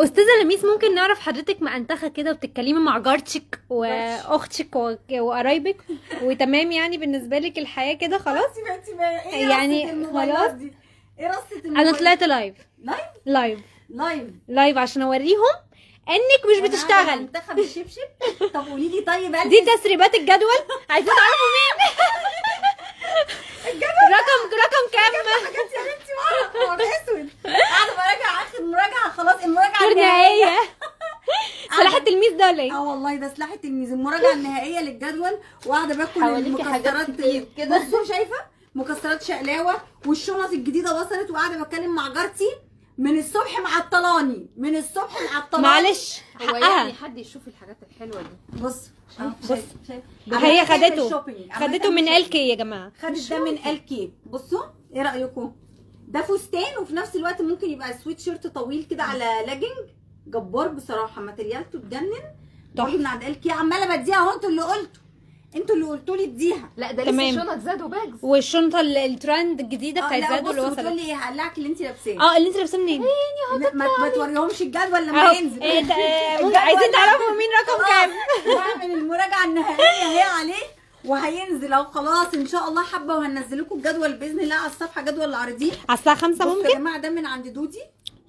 استاذه لميس، ممكن نعرف حضرتك مأنتخه كده وبتتكلمي مع جارتك واختك وقرايبك وتمام، يعني بالنسبه لك الحياه كده خلاص؟ ايه يعني خلاص ايه رصه انا طلعت لايف عشان اوريهم انك مش بتشتغل. منتخب الشبشب. طب قولي لي طيب دي تسريبات الجدول، عايزين تعرفوا مين؟ رقم كام؟ حاجات يا بنتي ورا اسود. قاعده براجع اخر مراجعه، خلاص المراجعه النهائيه. سلاح التلميذ ده ولا ايه؟ والله ده سلاح التلميذ، المراجعه النهائيه للجدول. وقاعده باكل المكسرات كده. بصوا شايفه مكسرات شقلاوه، والشنط الجديده وصلت، وقاعده بتكلم مع جارتي من الصبح معطلاني، معلش هو يعني حد يشوف الحاجات الحلوه دي. بص هي خدته من الكي يا جماعه، خدت ده من الكي. بصوا ايه رايكم؟ ده فستان وفي نفس الوقت ممكن يبقى سويت شيرت طويل كده على لاجنج، جبار بصراحه، ماتريالته تجنن. برضه من عند الكي، عماله بديها اهو. انتوا اللي قلتوا لي اديها. لا ده لسه الشنط زاد وباجز، والشنطه الترند الجديده بتاعت زاد اللي وصلت. بتقول لي هقلعك اللي انت لابساه. اللي انت لابساه منين؟ ما توريهمش الجدول لما ينزل. عايزين تعرفوا مين رقم كام؟ بعمل المراجعه النهائيه اهي عليه، وهينزل اهو خلاص ان شاء الله. حبه وهنزل لكم الجدول باذن الله على الصفحه، جدول العارضين على الساعه 5 ممكن. يا جماعه ده من عند دودي،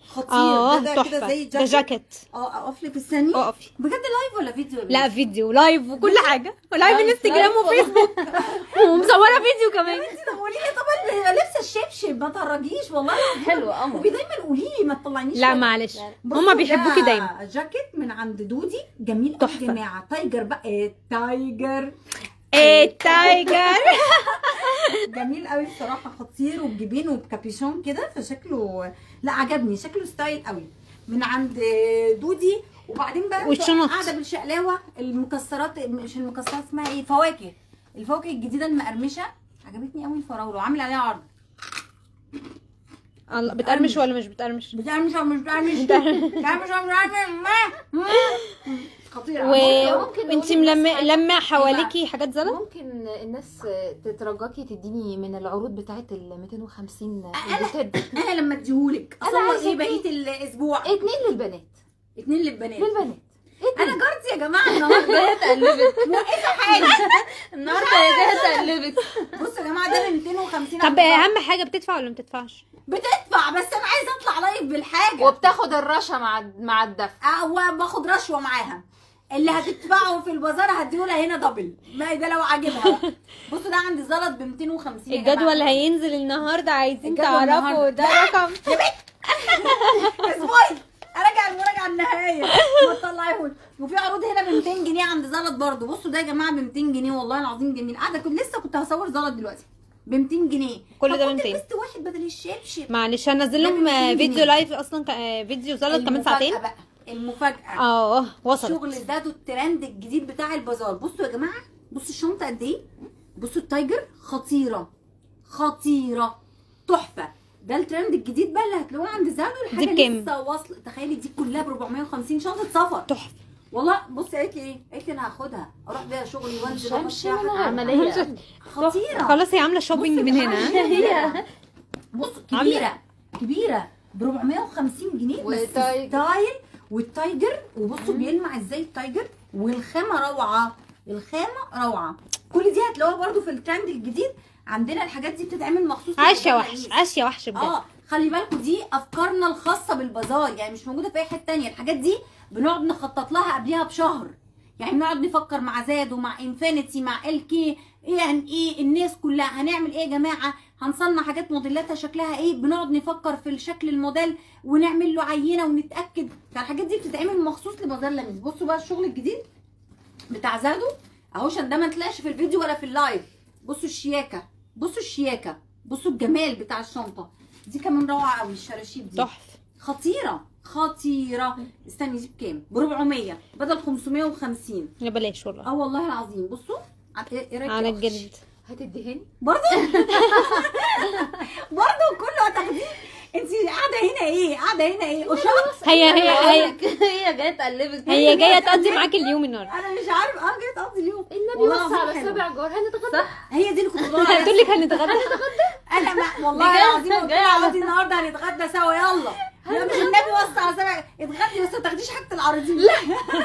خطير. ده كده زي جاكيت. اقف لي في الثانيه. اقفي بجد لايف ولا فيديو؟ لا فيديو، لايف وكل حاجه، ولايف انستجرام وفيسبوك ومصوره فيديو كمان. طب قولي لي طبعا لابسه الشبشب، ما تهرجيش والله حلوه قمر. دايما قولي لي ما تطلعنيش. لا معلش، هما بيحبوكي دايما. جاكيت من عند دودي جميل قوي يا جماعه. تايجر بقى، التايجر جميل قوي بصراحه، خطير، وبجيبين وبكابيشون كده، فشكله لا عجبني، شكله ستايل قوي من عند دودي. وبعدين بقى قاعده بالشقلاوه، المكسرات، مش المكسرات، اسمها ايه، الفواكه الجديده المقرمشه، عجبتني قوي. الفراوله عامل عليها عرض. الله، بتقرمش ولا مش بتقرمش؟ بتقرمش ولا مش بتقرمش؟ خطيره. وانتي لما حواليكي حاجات زلط، ممكن الناس تترجاكي تديني من العروض بتاعت ال 250 انا لما اديهولك اصور ايه بقيه الاسبوع؟ 2 للبنات. انا جارتي يا جماعه النهارده جايه تقلبك. موقفه حالي النهارده هي جايه تقلبك. بصوا يا جماعه ده ب 250. طب اهم حاجه بتدفع ولا ما بتدفعش؟ بتدفع، بس انا عايزه اطلع لايف بالحاجه، وبتاخد الرشا مع الدفع. وباخد رشوه معاها. اللي هتدفعه في البازار هديهولها هنا دبل، ما ده لو عاجبها. بصوا ده عندي زلط ب 250. الجدول هينزل النهارده، عايزين تعرفوا ده رقم. اسبوعي اراجع المراجعه النهائيه وطلعيهولي. وفي عروض هنا ب 200 جنيه عند زلط برضو. بصوا ده يا جماعه ب 200 جنيه والله العظيم جميل. قاعده لسه كنت هصور زلط دلوقتي ب 200 جنيه. كل ده ب 200. لبست واحد بدل الشبشب. معلش هنزل لهم فيديو لايف اصلا، فيديو زلط كمان ساعتين. المفاجاه وصلت. شغل زاد الترند الجديد بتاع البازار. بصوا يا جماعه، بصوا الشنطه قد ايه، بصوا التايجر، خطيره تحفه. ده الترند الجديد بقى اللي هتلاقوه عند زادو. الحاجه لسه واصله. تخيلي دي كلها ب 450، شنطه سفر تحفه والله. بصي قالت لي ايه؟ قالت لي انا هاخدها اروح بيها شغلي وانزل عمليه خطيره. خلاص هي عامله شوبينج من هنا. هي بصوا كبيره ب 450 جنيه بس ستايل. والتايجر، وبصوا بيلمع ازاي التايجر، والخامه روعه. كل دي هتلاقوها برده في الترند الجديد عندنا. الحاجات دي بتتعمل مخصوص. عاشيه وحش بجد. خلي بالكم دي افكارنا الخاصه بالبازار، يعني مش موجوده في اي حته ثانيه. الحاجات دي بنقعد نخطط لها قبلها بشهر، يعني بنقعد نفكر مع زاد ومع انفينيتي مع الكي، ايه الناس كلها هنعمل ايه يا جماعه، هنصنع حاجات موديلاتها شكلها ايه، بنقعد نفكر في الشكل الموديل ونعمل له عينه ونتاكد. فالحاجات دي بتتعمل مخصوص لبازار لميس. بصوا بقى الشغل الجديد بتاع زادو اهو، عشان ده ما طلعش في الفيديو ولا في اللايف. بصوا الشياكه، بصوا الجمال بتاع الشنطه دي كمان روعه قوي. الشراشيب دي تحفه، خطيره. استني دي بكام؟ ب 400 بدل 550. لا بلاش والله. والله العظيم. بصوا ايه رايك على الجلد؟ هتديهاني برضه كله هتاخديه. انت قاعده هنا ايه قشاط. هي جايه تقلبك، هي جايه تقضي معاكي اليوم النهارده. انا مش عارف جايه تقضي اليوم. النبي وصى على 7 جار. هنتغدى صح؟ هي دي اللي كنت بدور عليها. هتقول لك هنتغدى. انا والله العظيم قلت لها النهارده هنتغدى سوا. يلا لا مش النبي وسع سبع اتغدي بس ما تاخديش حاجه العارضين. لا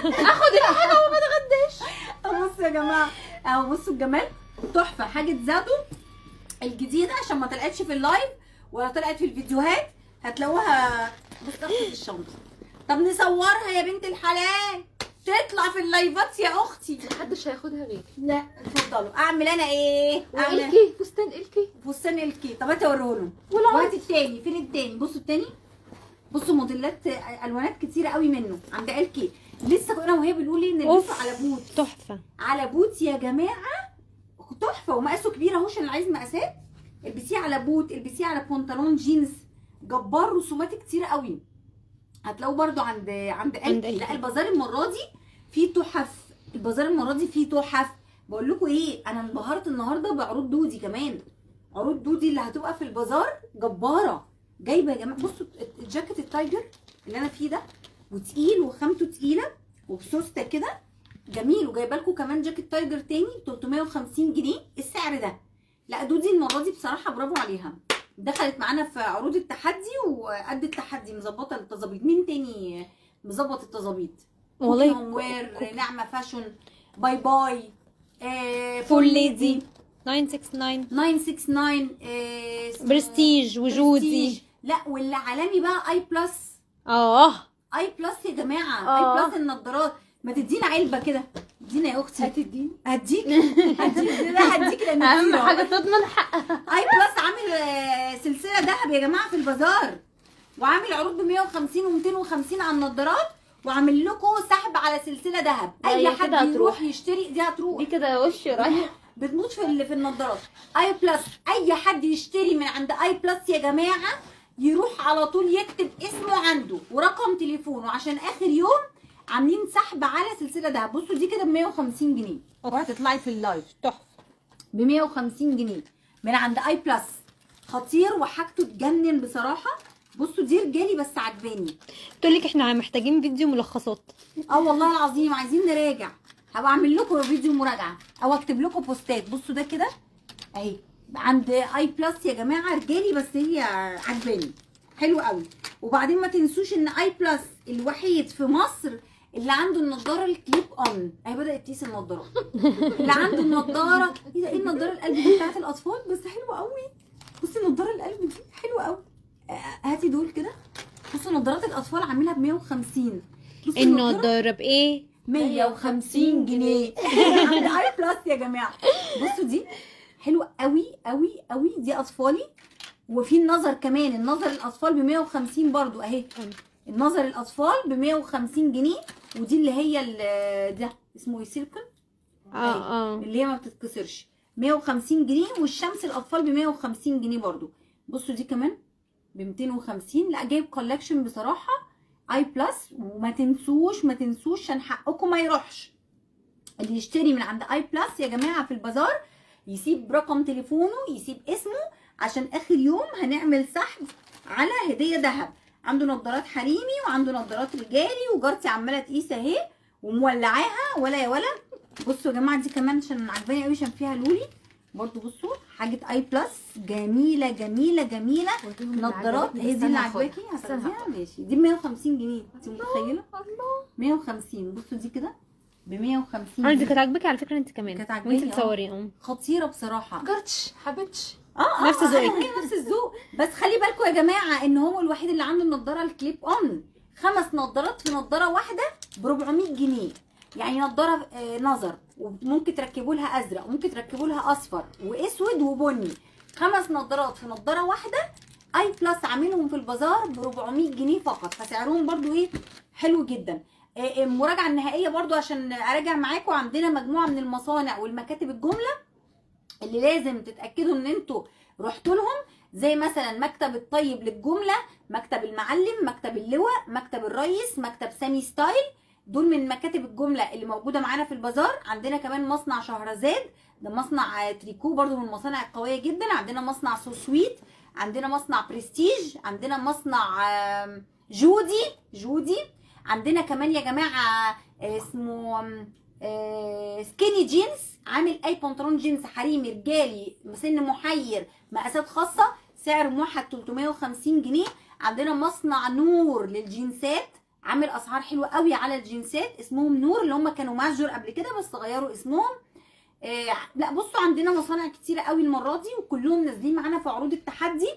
اخد الحاجه وما اتغداش. طب بصوا يا جماعه اهو بصوا الجمال تحفه. حاجه زادو الجديده عشان ما طلعتش في اللايف ولا طلعت في الفيديوهات هتلاقوها بصوا في الشنطه. طب نصورها يا بنت الحلال تطلع في اللايفات يا اختي. محدش هياخدها غيري. لا اتفضلوا. اعمل انا ايه؟ اعمل والكي فستان الكي. فستان الكي. طب هاتي اوريهولهم. وهاتي التاني. فين التاني؟ بصوا التاني. بصوا موديلات الوانات كتيره قوي منه عند الكي. لسه انا وهي بنقول ان نلبسه على بوت. تحفه على بوت يا جماعه تحفه ومقاسه كبير اهو عشان اللي عايز مقاسات. البسيه على بوت، البسيه على بنطلون جينز جبار. رسومات كتيره قوي هتلاقوه برده عند الكي. لا البازار المره دي فيه تحف. البازار المره دي فيه تحف. بقول لكم ايه، انا انبهرت النهارده بعروض دودي كمان. عروض دودي اللي هتبقى في البازار جباره. جايبه يا جماعه بصوا الجاكيت التايجر اللي انا فيه ده وتقيل وخامته تقيله وبسوسته كده جميل. وجايبه لكم كمان جاكيت تايجر تاني ب 350 جنيه السعر ده. لا دودي المره دي بصراحه برافو عليها. دخلت معانا في عروض التحدي وقد التحدي مظبطه التظابيط. مين تاني مظبط التظابيط؟ والله وير، نعمه فاشون، باي باي، فول ليدي 969 برستيج وجودي. لا واللي عالمي بقى اي بلس. اي بلس يا جماعه. اي بلس النضارات. ما تدينا علبه كده. ادينا يا اختي. هتديني؟ هديك لا هديك لان اهم حاجه تضمن حقها. اي بلس عامل سلسله ذهب يا جماعه في البازار وعامل عروض ب 150 و250 على النضارات وعامل لكم سحب على سلسله ذهب. اي حد يروح يشتري دي هتروح دي كده وش رايح. بتموت في النضارات. اي بلس اي حد يشتري من عند اي بلس يا جماعه يروح على طول يكتب اسمه عنده ورقم تليفونه عشان اخر يوم عاملين سحب على سلسله دهب. بصوا دي كده ب 150 جنيه وهتطلعي في اللايف تحفه ب 150 جنيه من عند اي بلس. خطير وحاجته تجنن بصراحه. بصوا دي رجالي بس عجباني. تقول لك احنا محتاجين فيديو ملخصات. والله العظيم عايزين نراجع. هبقى اعمل لكم فيديو مراجعه او اكتب لكم بوستات. بصوا ده كده اهي عند اي بلس يا جماعه رجالي بس هي عجباني حلو قوي. وبعدين ما تنسوش ان اي بلس الوحيد في مصر اللي عنده النضاره الكليب اون. اهي بدات تقيس النضارات. اللي عنده النضاره ايه ده؟ ايه النضاره القلب دي بتاعت الاطفال بس حلوه قوي. بصي النضاره القلب دي حلوه قوي. هاتي دول كده. بصوا نضارات الاطفال عاملها ب 150. النضاره بايه؟ 150 جنيه عند اي بلس يا جماعه. بصوا دي حلوه قوي قوي قوي. دي اطفالي. وفي النظر كمان. النظر الاطفال ب 150 برضو اهي. النظر الاطفال ب 150 جنيه. ودي اللي هي ده اسمه ايه سيليكون اللي هي ما بتتكسرش 150 جنيه. والشمس الاطفال ب 150 جنيه برضو. بصوا دي كمان ب 250. لا جايب كولكشن بصراحه اي بلس. وما تنسوش عشان حقكم ما يروحش. اللي يشتري من عند اي بلس يا جماعه في البازار يسيب رقم تليفونه يسيب اسمه عشان اخر يوم هنعمل سحب على هديه ذهب. عنده نظارات حريمي وعنده نظارات رجالي. وجارتي عماله تقيس اهي ومولعاها ولا يا ولا. بصوا يا جماعه دي كمان عشان عجباني قوي عشان فيها لولي برضو. بصوا حاجه اي بلس جميله جميله جميله. نظارات هي دي اللي عجباكي هتاخديها ماشي. دي ب 150 جنيه. انت متخيله؟ 150. بصوا دي كده ب 150 دي كانت عاجباكي على فكره. انت كمان كانت عاجباني وانت بتصوري خطيره بصراحه. جرتش حبيتش نفس ذوقك. نفس الذوق. بس خلي بالكم يا جماعه ان هو الوحيد اللي عنده النضاره الكليب اون. 5 نضارات في نضاره واحده ب 400 جنيه. يعني نضاره نظر وممكن تركبوا لها ازرق وممكن تركبوا لها اصفر واسود وبني. 5 نضارات في نضاره واحده. اي بلس عاملهم في البازار ب 400 جنيه فقط. فسعرهم برضو ايه حلو جدا. المراجعه النهائيه برضو عشان اراجع معاكم. عندنا مجموعه من المصانع والمكاتب الجمله اللي لازم تتاكدوا ان انتوا رحتوا لهم. زي مثلا مكتب الطيب للجمله، مكتب المعلم، مكتب اللواء، مكتب الريس، مكتب سامي ستايل. دول من مكاتب الجمله اللي موجوده معانا في البازار. عندنا كمان مصنع شهرزاد ده مصنع تريكو برضو من المصانع القويه جدا. عندنا مصنع سوسويت. عندنا مصنع برستيج. عندنا مصنع جودي. عندنا كمان يا جماعه اسمه سكيني جينز. عامل اي بنطلون جينز حريمي رجالي سن محير مقاسات خاصه. سعر موحد 350 جنيه. عندنا مصنع نور للجينسات، عامل اسعار حلوه قوي على الجينسات، اسمهم نور، اللي هم كانوا ماجور قبل كده بس غيروا اسمهم. لا بصوا عندنا مصانع كتيره قوي المره دي، وكلهم نازلين معانا في عروض التحدي،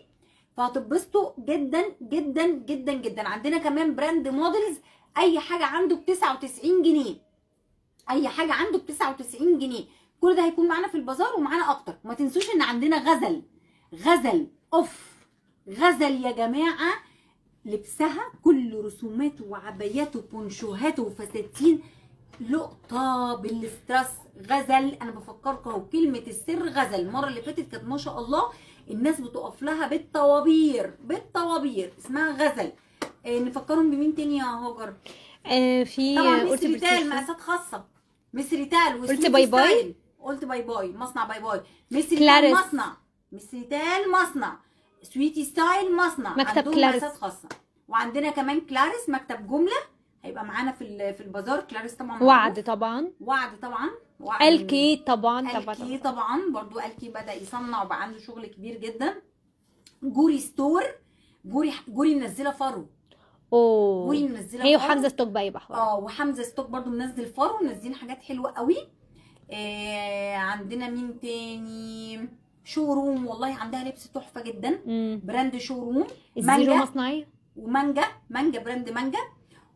فهتتبسطوا جدا جدا جدا جدا. عندنا كمان براند موديلز، اي حاجه عنده ب 99 جنيه، اي حاجه عنده ب 99 جنيه. كل ده هيكون معانا في البازار ومعانا اكتر. وما تنسوش ان عندنا غزل، غزل اوف، غزل يا جماعه لبسها كل رسوماته وعباياته وبونشوهاته وفساتين لقطه بالاسترس. غزل، انا بفكركم اهو كلمه السر غزل. المره اللي فاتت كانت ما شاء الله الناس بتقف لها بالطوابير بالطوابير، اسمها غزل. نفكرهم بمين تاني يا هاجر؟ في طبعا ميس ريتال، مقاسات خاصه ميس ريتال. قلت باي باي، قلت باي باي، مصنع باي باي. ميس ريتال مصنع، ميس ريتال مصنع، سويتي ستايل مصنع، مكتب كلارس مقاسات خاصه. وعندنا كمان كلارس مكتب جمله هيبقى معانا في البازار. كلارس طبعا، وعد طبعا، وعد طبعا، الكي طبعا، الكي طبعا برضو. الكي بدأ يصنع وبقى عنده شغل كبير جدا. جوري ستور، جوري منزله فرو. جوري منزله هي وحمزه ستوك بقى يبقى وحمزه ستوك برضو منزل فرو، منزلين حاجات حلوه قوي. عندنا مين تاني؟ شوروم، والله عندها لبس تحفه جدا. براند شوروم. الزيرو مصنعيه ومانجا، مانجا براند مانجا.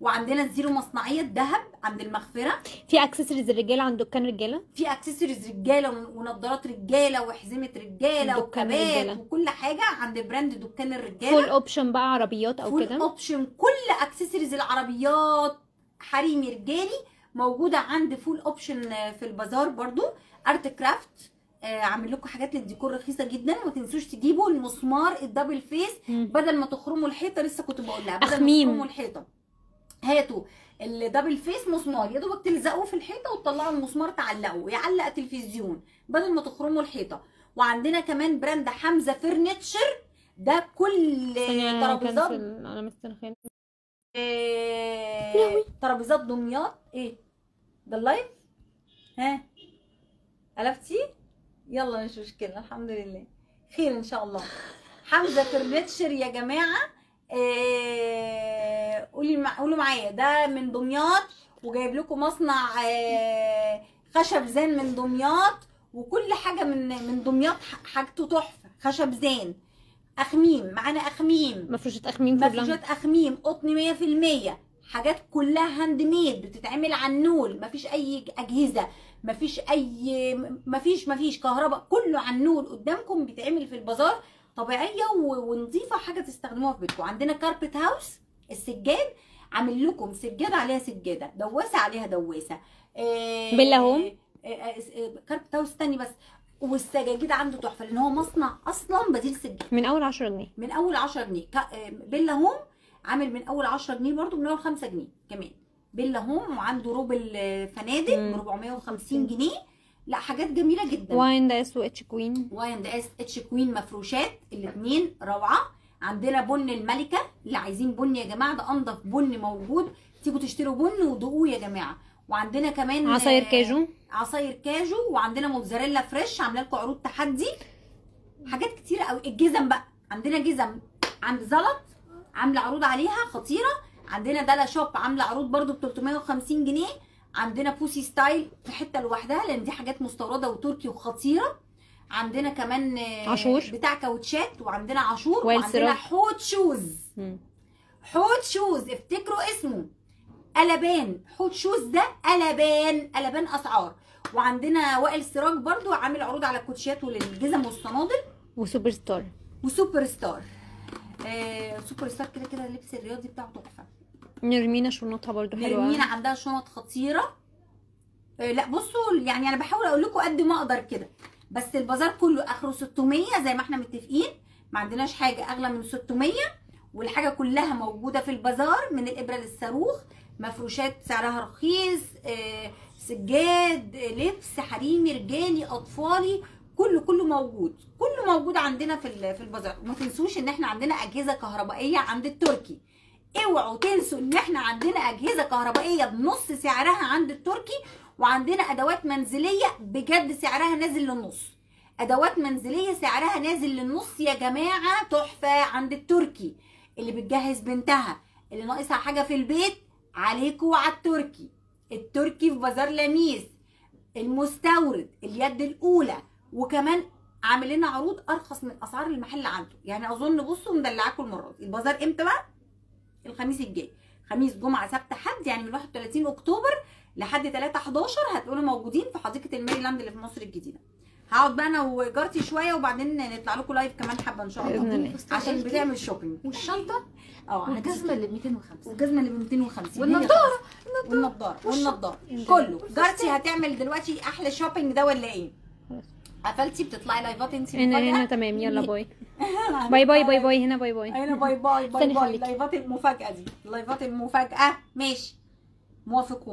وعندنا الزيرو مصنعيه الذهب عند المغفره. في اكسسوارز الرجاله عند دكان رجاله، في اكسسوارز رجاله ونضارات رجاله وحزمه رجاله وكبات وكل حاجه عند براند دكان الرجاله. فول اوبشن بقى عربيات او كده، فول اوبشن كل اكسسوارز العربيات حريمي رجالي موجوده عند فول اوبشن في البازار برضو. ارت كرافت عامل لكم حاجات للديكور رخيصه جدا. وما تنسوش تجيبوا المسمار الدبل فيس بدل ما تخرموا الحيطه، لسه كنت بقول لها بدل ما تخرموا الحيطه هاتوا الدبل فيس مسمار، يا دوبك تلزقوه في الحيطه وتطلعوا المسمار تعلقوه يعلق تلفزيون بدل ما تخرموا الحيطه. وعندنا كمان براند حمزه فرنتشر، ده كل ترابيزات انا مستنخين ترابيزات دمياط. ايه ده اللايف؟ ها قلبتي؟ يلا مش مشكله، الحمد لله خير ان شاء الله. حمزه فرنتشر يا جماعه، قولوا معايا، ده من دمياط وجايب لكم مصنع خشب زان من دمياط، وكل حاجه من دمياط حاجته تحفه. خشب زان، اخميم معانا، اخميم مفروشات اخميم، مفروشات اخميم قطن 100%، حاجات كلها هاند ميد بتتعمل على النول، مفيش اي اجهزه، مفيش كهرباء، كله على النول قدامكم بيتعمل في البازار طبيعيه ونظيفه، حاجه تستخدموها في بيتكم. عندنا كاربت هاوس، السجاد عامل لكم سجاده عليها سجاده، دواسه عليها دواسه. بيلا هوم كاربت هاوس تاني بس. والسجاجيد عنده تحفه لان هو مصنع اصلا بديل سجاد من اول 10 جنيه، من اول 10 جنيه. بيلا هوم عامل من اول 10 جنيه برده، من اول 5 جنيه كمان. بيلا هوم وعنده روب الفنادق ب 450 جنيه. لا حاجات جميله جدا. واين دا اس واتش كوين، واين دا اس اتش كوين مفروشات الاثنين روعه. عندنا بن الملكه، اللي عايزين بن يا جماعه ده انضف بن موجود، تيجوا تشتروا بن ودوقوه يا جماعه. وعندنا كمان عصاير كاجو، عصاير كاجو. وعندنا موتزاريلا فريش عامله لكم عروض تحدي، حاجات كتيره قوي. الجزم بقى عندنا جزم عند زلط عامله عروض عليها خطيره. عندنا دالا شوب عامله عروض برده ب 350 جنيه. عندنا بوسي ستايل في حته لوحدها لان دي حاجات مستورده وتركي وخطيره. عندنا كمان عاشور بتاع كاوتشات، وعندنا عاشور، وعندنا حوت شوز. حوت شوز افتكروا اسمه قلبان، حوت شوز ده قلبان اسعار. وعندنا وائل سراج برضو عامل عروض على الكوتشيات وللجزم والصنادل. وسوبر ستار، وسوبر ستار سوبر ستار كده كده اللبس الرياضي بتاعه تحفه. نرمينا شنطها برضو حلوه، نرمينا عندها شنط خطيره. لا بصوا يعني انا بحاول اقول لكم قد ما اقدر كده، بس البازار كله اخره 600 زي ما احنا متفقين، ما عندناش حاجه اغلى من 600، والحاجه كلها موجوده في البازار من الابره للصاروخ. مفروشات سعرها رخيص، سجاد، لبس حريمي رجالي اطفالي، كله موجود، كله موجود عندنا في البازار. وما تنسوش ان احنا عندنا اجهزه كهربائيه عند التركي. اوعوا تنسوا ان احنا عندنا اجهزه كهربائيه بنص سعرها عند التركي، وعندنا ادوات منزليه بجد سعرها نازل للنص. ادوات منزليه سعرها نازل للنص يا جماعه، تحفه عند التركي. اللي بتجهز بنتها، اللي ناقصها حاجه في البيت، عليكوا وعلى التركي. التركي في بازار لميس، المستورد، اليد الاولى، وكمان عامل لنا عروض ارخص من اسعار المحل عنده. يعني اظن بصوا مدلعاكم المره دي. البازار امتى بقى؟ الخميس الجاي، خميس جمعه سبت حد، يعني من 31 اكتوبر لحد 3/11 هتقولوا موجودين في حديقه الميريلاند اللي في مصر الجديده. هقعد بقى انا وجارتي شويه وبعدين نطلع لكم لايف كمان حبه ان شاء الله عشان بنعمل شوبينج. والشنطه والجزمه اللي ب 250 والجزمه اللي ب 250 والنضاره كله. جارتي هتعمل دلوقتي احلى شوبينج ده ولا ايه؟ قفلتي بتطلعي لايفات انت هنا تمام. يلا باي باي باي باي باي. هنا باي باي. هنا باي باي باي باي. لايفات المفاجاه دي، لايفات المفاجاه. ماشي موافقون.